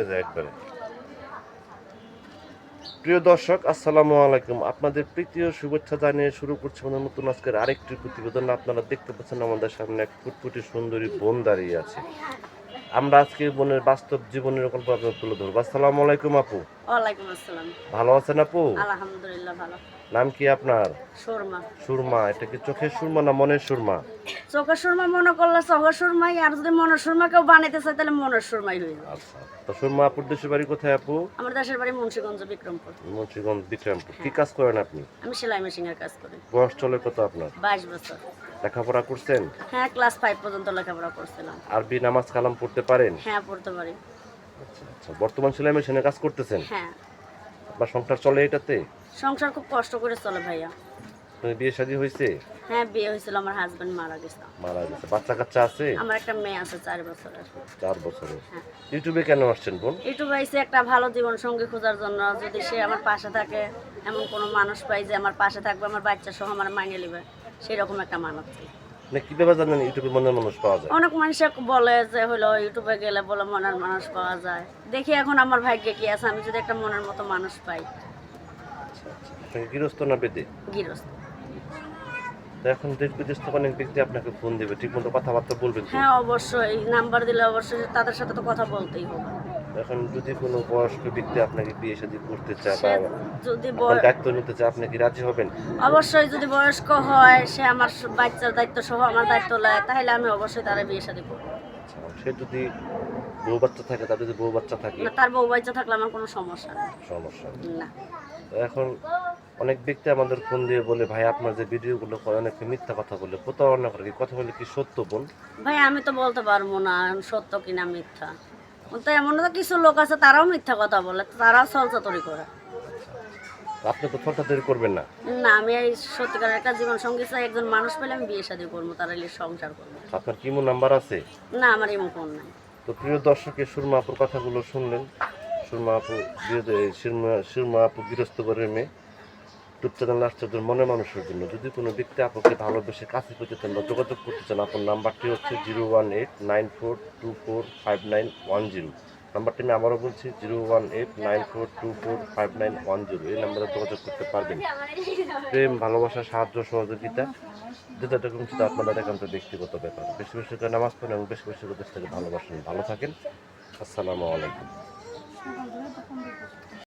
একবারে প্রিয় দর্শক, আসসালামু আলাইকুম। আপনাদের প্রীতীয় শুভেচ্ছা জানিয়ে শুরু করছি আমাদের নতুন আজকের আরেকটি প্রতিবেদন। আপনারা দেখতে পাচ্ছেন আমাদের সামনে এক ফুটফুটি সুন্দরী বোন দাঁড়িয়ে আছে। আমরা আজকে বোনের বাস্তব জীবনের গল্প আপনাদের তুলে ধরবো। আসসালামু আলাইকুম আপু। ওয়ালাইকুম আসসালাম। ভালো আছেন আপু? আলহামদুলিল্লাহ ভালো। নাম কি আপনার? সুরমা। সুরমা। এটা কি চোখের সুরমা না মনের সুরমা? চোখের সুরমা মনে করলে চোখের সুরমাই, আর যদি মনের সুরমা কেউ বানাইতে চায় তাহলে মনের সুরমাই হয়ে যাবে। আচ্ছা, তো সুরমা আপুর দেশের বাড়ি কোথায় আপু? আমার দেশের বাড়ি মুন্সিগঞ্জ, বিক্রমপুর। মুন্সিগঞ্জ, বিক্রমপুর। কি কাজ করেন আপনি? আমি সেলাই মেশিনের কাজ করি। বয়স চলে কত আপনার? 22 বছর। লেখাপড়া করছেন? হ্যাঁ, ক্লাস 5 পর্যন্ত লেখাপড়া করছিলাম। আরবি নামাজ কালাম পড়তে পারেন? হ্যাঁ, পড়তে পারি। আচ্ছা আচ্ছা, বর্তমান সেলাই মেশিনে কাজ করতেছেন? হ্যাঁ। আপনার সংসার চলে এটাতে? সংসার খুব কষ্ট করে চলে ভাইয়া। আপনার বিয়ে শাদী হয়েছে? হ্যাঁ, বিয়ে হয়েছিল, আমার হাজবেন্ড মারা গেছে। মারা গেছে। বাচ্চা কাচ্চা আছে? আমার একটা মেয়ে আছে 4 বছরের। 4 বছরের। হ্যাঁ। ইউটিউবে কেন আসছেন বোন? ইউটিউবে আইসি একটা ভালো জীবন সঙ্গী খোঁজার জন্য। যদি সে আমার পাশে থাকে, এমন কোনো মানুষ পাই যে আমার পাশে থাকবে, আমার বাচ্চা সহ আমার মাইনে নেবে, সেরকম একটা মানুষ চাই। মানে কিভাবে জানেন ইউটিউবে মনের মানুষ পাওয়া যায়? অনেক মানুষে বলে যে হলো ইউটিউবে গেলে বলে মনের মানুষ পাওয়া যায়। দেখি এখন আমার ভাগ্যে কি আছে, আমি যদি একটা মনের মতো মানুষ পাই। আচ্ছা আচ্ছা, আপনি গৃহস্থ না বেদে? গৃহস্থ। তো এখন দেশ বিদেশ থেকে অনেক ব্যক্তি আপনাকে ফোন দেবে, ঠিক মতো কথাবার্তা বলবেন তো? হ্যাঁ, অবশ্যই নাম্বার দিলে অবশ্যই তাদের সাথে তো কথা বলতেই হবে। এখন যদি কোনো বয়স্ক ব্যক্তি আপনাকে বিয়ে শাদী করতে চায় সে বা যদি আপনার দায়িত্ব নিতে চায়, আপনি কি রাজি হবেন? অবশ্যই যদি বয়স্ক হয়, সে আমার বাচ্চার দায়িত্ব সহ আমার দায়িত্ব নেয়, তাহলে আমি অবশ্যই তারা বিয়ে শাদী করবো। আচ্ছা, সে যদি বউ বাচ্চা থাকে, তার যদি বউ বাচ্চা থাকে? না, তার বউ বাচ্চা থাকলে আমার কোনো সমস্যা নেই। সমস্যা নেই। না। তো এখন অনেক ব্যক্তি আমাদের ফোন দিয়ে বলে, ভাই আপনার যে ভিডিওগুলো করে অনেকে মিথ্যা কথা বলে, প্রতারণা করে, কি কথা বলে কি সত্য বোন? ভাই আমি তো বলতে পারবো না সত্য কিনা মিথ্যা। তো এমন তো কিছু লোক আছে তারাও মিথ্যা কথা বলে, তারাও ছলচাতুরি করে। আপনি তো ফোনটা তৈরি করবেন না? না, আমি এই সত্যিকারের একটা জীবন সঙ্গী চাই, একজন মানুষ পেলে আমি বিয়ে শাদী করবো, তারা সংসার করবো। আপনার কি নাম্বার আছে? না, আমার এমন ফোন নাই। তো প্রিয় দর্শকের সুরমা আপুর কথাগুলো শুনলেন। সুরমা আপু সুরমা আপু গৃহস্থ করে মেয়ে। ইউটিউব চ্যানেল আসছে ওদের মনে মানুষের জন্য। যদি কোনো ব্যক্তি আপুকে ভালোবেসে কাছে পেতে চান বা যোগাযোগ করতে চান, আপনার নাম্বারটি হচ্ছে 01894245910। নাম্বারটি আমি আবারও বলছি, 01894245910। এই নাম্বারে যোগাযোগ করতে পারবেন। প্রেম, ভালোবাসা, সাহায্য, সহযোগিতা যেটা দেখুন সেটা আপনাদের একান্ত ব্যক্তিগত ব্যাপার। বেশি বেশি করে নামাজ পড়েন এবং বেশি বেশি করে দেশটাকে ভালোবাসেন। ভালো থাকেন। আসসালামু আলাইকুম।